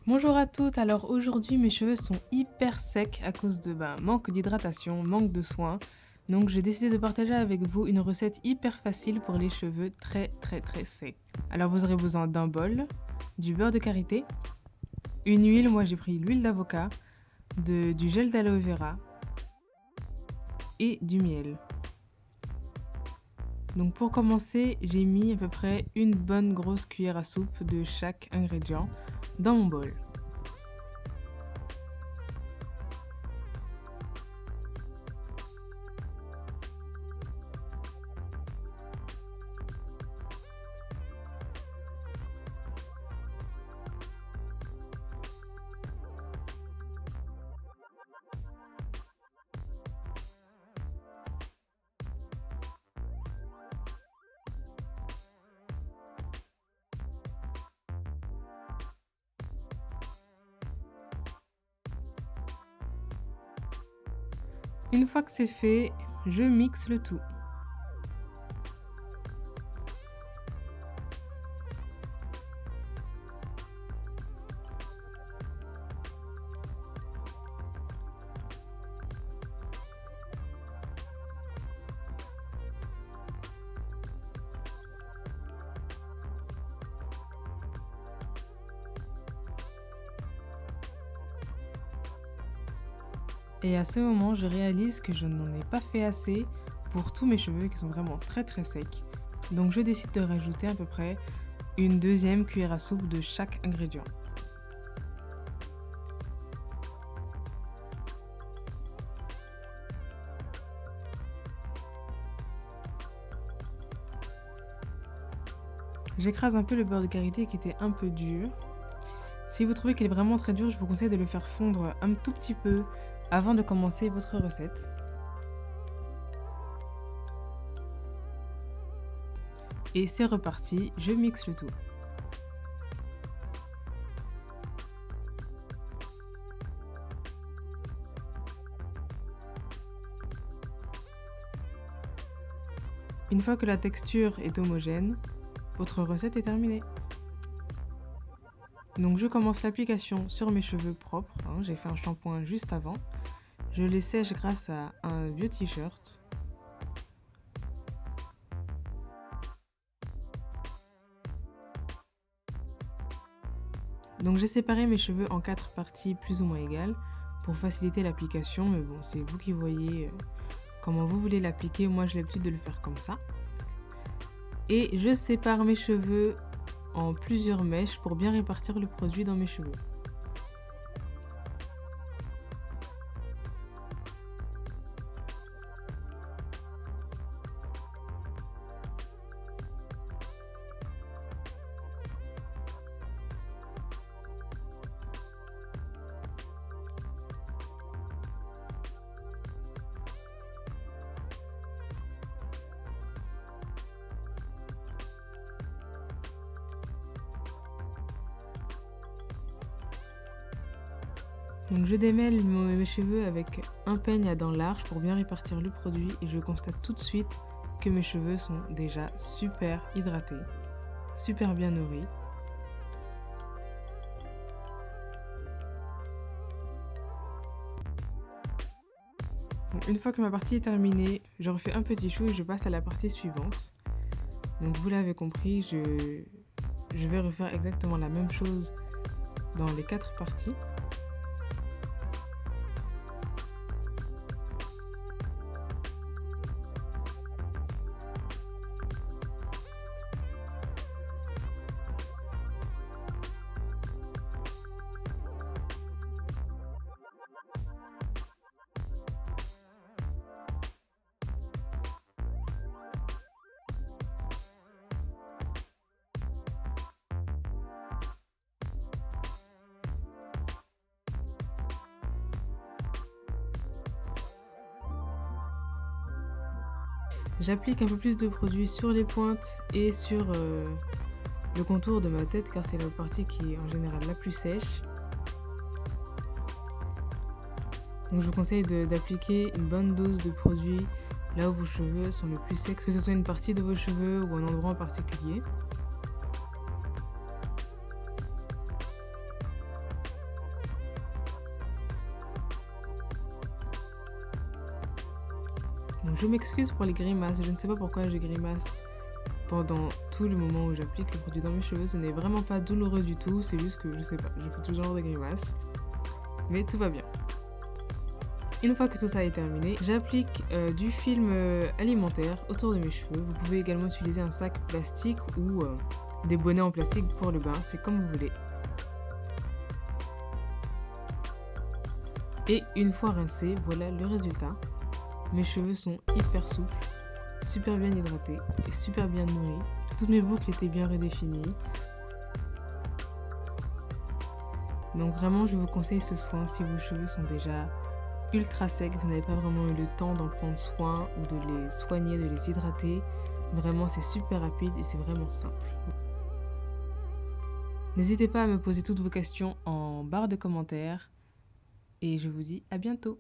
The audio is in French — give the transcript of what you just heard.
Bonjour à toutes, alors aujourd'hui mes cheveux sont hyper secs à cause de manque d'hydratation, manque de soins. Donc j'ai décidé de partager avec vous une recette hyper facile pour les cheveux très secs. Alors vous aurez besoin d'un bol, du beurre de karité, une huile, moi j'ai pris l'huile d'avocat, du gel d'aloe vera et du miel. Donc pour commencer, j'ai mis à peu près une bonne grosse cuillère à soupe de chaque ingrédient dans mon bol. Une fois que c'est fait, je mixe le tout. Et à ce moment, je réalise que je n'en ai pas fait assez pour tous mes cheveux qui sont vraiment très secs. Donc je décide de rajouter à peu près une deuxième cuillère à soupe de chaque ingrédient. J'écrase un peu le beurre de karité qui était un peu dur. Si vous trouvez qu'il est vraiment très dur, je vous conseille de le faire fondre un tout petit peu avant de commencer votre recette. Et c'est reparti, je mixe le tout. Une fois que la texture est homogène, votre recette est terminée. Donc je commence l'application sur mes cheveux propres, j'ai fait un shampoing juste avant. Je les sèche grâce à un vieux t-shirt. Donc j'ai séparé mes cheveux en 4 parties plus ou moins égales pour faciliter l'application, mais bon, c'est vous qui voyez comment vous voulez l'appliquer. Moi j'ai l'habitude de le faire comme ça. Et je sépare mes cheveux en plusieurs mèches pour bien répartir le produit dans mes cheveux. Donc je démêle mes cheveux avec un peigne à dents larges pour bien répartir le produit et je constate tout de suite que mes cheveux sont déjà super hydratés, super bien nourris. Donc une fois que ma partie est terminée, je refais un petit chou et je passe à la partie suivante. Donc vous l'avez compris, je vais refaire exactement la même chose dans les 4 parties. J'applique un peu plus de produit sur les pointes et sur le contour de ma tête car c'est la partie qui est en général la plus sèche. Donc je vous conseille d'appliquer une bonne dose de produit là où vos cheveux sont le plus secs, que ce soit une partie de vos cheveux ou un endroit en particulier. Donc je m'excuse pour les grimaces, je ne sais pas pourquoi je grimace pendant tout le moment où j'applique le produit dans mes cheveux. Ce n'est vraiment pas douloureux du tout, c'est juste que je sais pas, je fais toujours des grimaces. Mais tout va bien. Une fois que tout ça est terminé, j'applique du film alimentaire autour de mes cheveux. Vous pouvez également utiliser un sac plastique ou des bonnets en plastique pour le bain, c'est comme vous voulez. Et une fois rincés, voilà le résultat. Mes cheveux sont hyper souples, super bien hydratés et super bien nourris. Toutes mes boucles étaient bien redéfinies. Donc vraiment, je vous conseille ce soin si vos cheveux sont déjà ultra secs, vous n'avez pas vraiment eu le temps d'en prendre soin ou de les soigner, de les hydrater. Vraiment, c'est super rapide et c'est vraiment simple. N'hésitez pas à me poser toutes vos questions en barre de commentaires et je vous dis à bientôt.